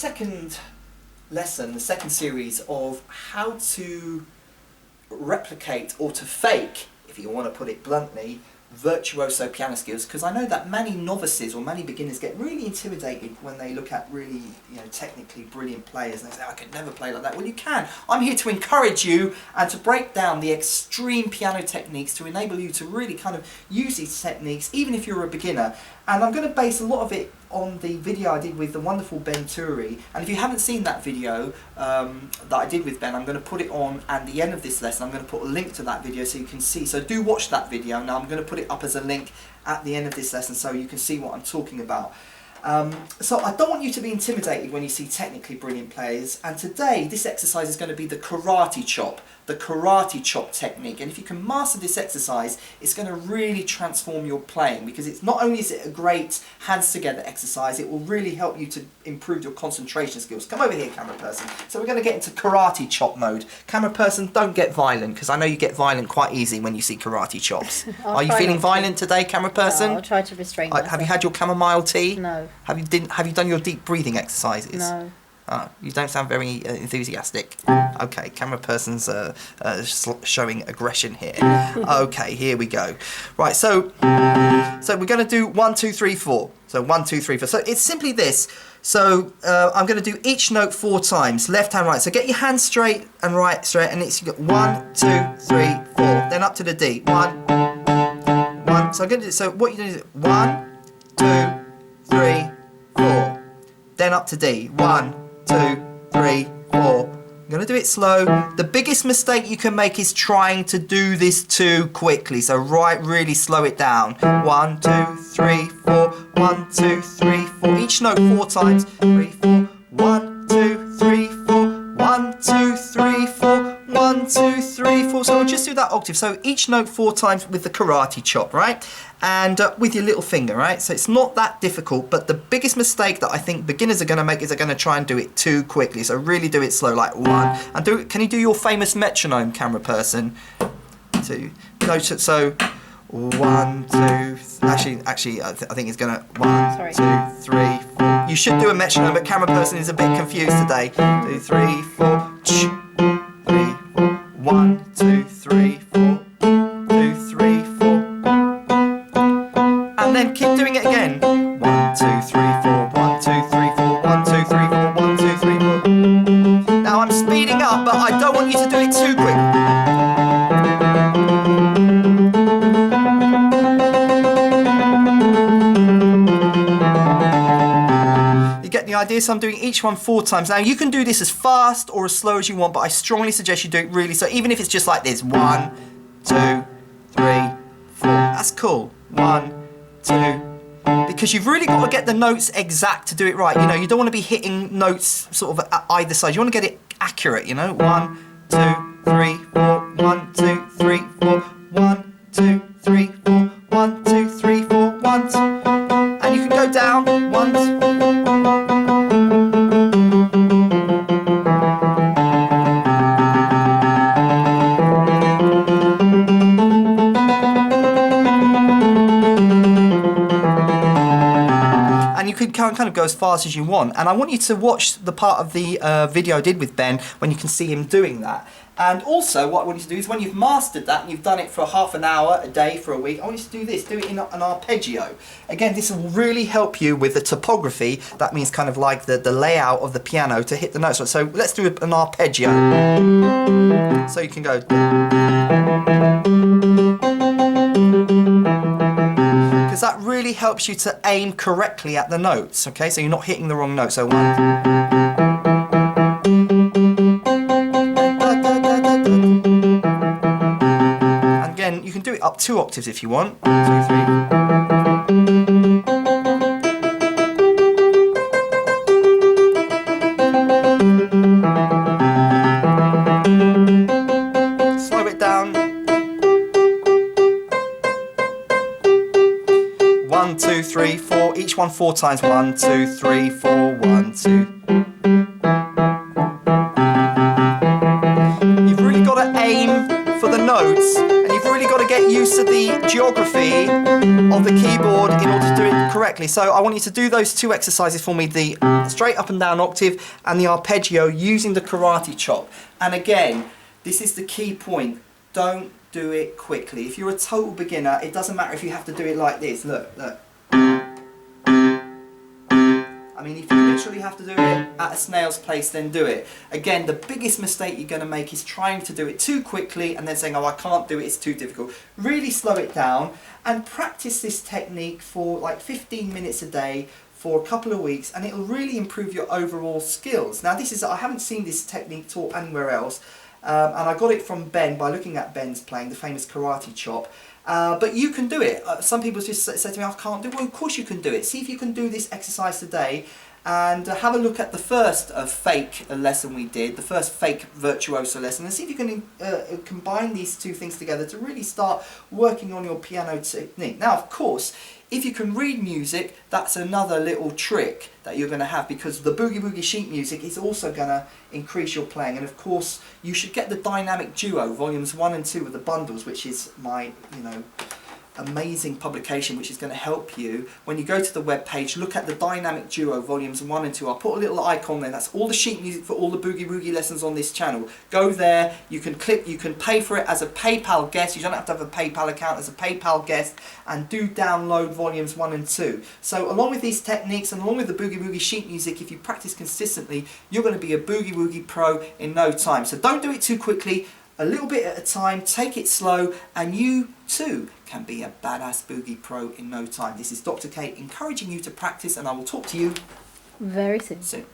second lesson, the second series of how to replicate or to fake, if you want to put it bluntly, virtuoso piano skills, because I know that many novices or many beginners get really intimidated when they look at really, technically brilliant players and they say, I could never play like that. Well, you can. I'm here to encourage you and to break down the extreme piano techniques to enable you to really kind of use these techniques even if you're a beginner. And I'm going to base a lot of it on the video I did with the wonderful Ben Turi. And if you haven't seen that video that I did with Ben, I'm going to put it on at the end of this lesson. I'm going to put a link to that video so you can see. So do watch that video. Now I'm going to put it up as a link at the end of this lesson so you can see what I'm talking about. So I don't want you to be intimidated when you see technically brilliant players, and today this exercise is going to be the karate chop technique. And if you can master this exercise, it's going to really transform your playing, because it's not only is it a great hands together exercise, it will really help you to improve your concentration skills. Come over here, camera person. So we're going to get into karate chop mode. Camera person, don't get violent, because I know you get violent quite easy when you see karate chops. Are you feeling violent today, camera person? No, I'll try to restrain myself. Have you had your chamomile tea? No. Have you done your deep breathing exercises? No. Oh, you don't sound very enthusiastic. Okay, camera person's showing aggression here. Okay, here we go. Right, so we're going to do 1, 2, 3, 4. So 1, 2, 3, 4. So it's simply this. So I'm going to do each note 4 times, left hand, right. So get your hands straight and right straight, and it's you got 1, 2, 3, 4. Then up to the D. 1, 1. So I'm going to do. So what you're going to do? 1, 2, 3, 4. Then up to D. 1, 2, 3, 4. I'm going to do it slow. The biggest mistake you can make is trying to do this too quickly. So really slow it down. 1, 2, 3, 4. 1, 2, 3, 4. Each note 4 times. 3, 4. 1, 2, 3, 4. 1, 2, 3, 4. 1, 2, 3, 4. So we'll just do that octave. So each note 4 times with the karate chop, right? And with your little finger, right? So it's not that difficult, but the biggest mistake that I think beginners are going to make is they're going to try and do it too quickly. So really do it slow, like 1. And can you do your famous metronome, camera person? 2. No, so 1, 2. Actually, I think it's going to 1, 2, 3, 4. You should do a metronome, but camera person is a bit confused today. 2, 3, 4. 3, 4. 1, 2, 3, 4. 2, 3, 4. And then keep doing it again. 1, 2, 3, 4. 1, 2, 3, 4. 1, 2, 3, 4. 1, 2, 3, 4. Now I'm speeding up, but I don't want you to do it too quick. You get the idea? So I'm doing each one 4 times. Now you can do this as fast or as slow as you want, but I strongly suggest you do it really slow. Even if it's just like this. 1, 2, 3, 4. That's cool. 1, 2, because you've really got to get the notes exact to do it right. You don't want to be hitting notes sort of at either side. You want to get it accurate, 1, 2, 3, 4. 1, 2, 3, 4. 1, 2, 3, 4. 1, 2, 3, 4. 1, 2. And you can go down. 1, 2. Kind of go as fast as you want, and I want you to watch the part of the video I did with Ben when you can see him doing that. And also what I want you to do is when you've mastered that and you've done it for half an hour a day for a week, I want you to do this, do it in an arpeggio. Again, this will really help you with the topography. That means kind of like the layout of the piano to hit the notes. So let's do an arpeggio. So you can go. Because that really helps you to aim correctly at the notes, okay? So you're not hitting the wrong note. So 1. And again, you can do it up 2 octaves if you want. 1, 2, 3. Slow it down. 1, 2, 3, 4. Each one 4 times. 1, 2, 3, 4. 1, 2. You've really got to aim for the notes, and you've you've really got to get used to the geography of the keyboard in order to do it correctly. So I want you to do those two exercises for me, the straight up and down octave and the arpeggio using the karate chop. And again, this is the key point. Don't do it quickly. If you're a total beginner, it doesn't matter if you have to do it like this. Look, look. I mean, if you literally have to do it at a snail's pace, then do it. Again, the biggest mistake you're going to make is trying to do it too quickly and then saying, oh, I can't do it, it's too difficult. Really slow it down and practice this technique for like 15 minutes a day for a couple of weeks, and it'll really improve your overall skills. Now, this is, I haven't seen this technique taught anywhere else, and I got it from Ben by looking at Ben's playing, the famous karate chop. But you can do it. Some people just say to me, I can't do it. Well, of course you can do it. See if you can do this exercise today, and have a look at the first fake lesson we did, the first fake virtuoso lesson, and see if you can combine these two things together to really start working on your piano technique. Now, of course, if you can read music, that's another little trick that you're going to have, because the boogie woogie sheet music is also going to increase your playing. And of course, you should get the dynamic duo volumes 1 and 2 of the bundles, which is my, amazing publication, which is going to help you. When you go to the web page, look at the dynamic duo volumes 1 and 2. I'll put a little icon there. That's all the sheet music for all the boogie woogie lessons on this channel. Go there, you can click, you can pay for it as a PayPal guest. You don't have to have a PayPal account, as a PayPal guest, and do download volumes 1 and 2. So along with these techniques and along with the boogie woogie sheet music, if you practice consistently, you're going to be a boogie woogie pro in no time. So don't do it too quickly. A little bit at a time, take it slow, and you too can be a badass boogie pro in no time. This is Dr. K encouraging you to practice, and I will talk to you very soon. soon.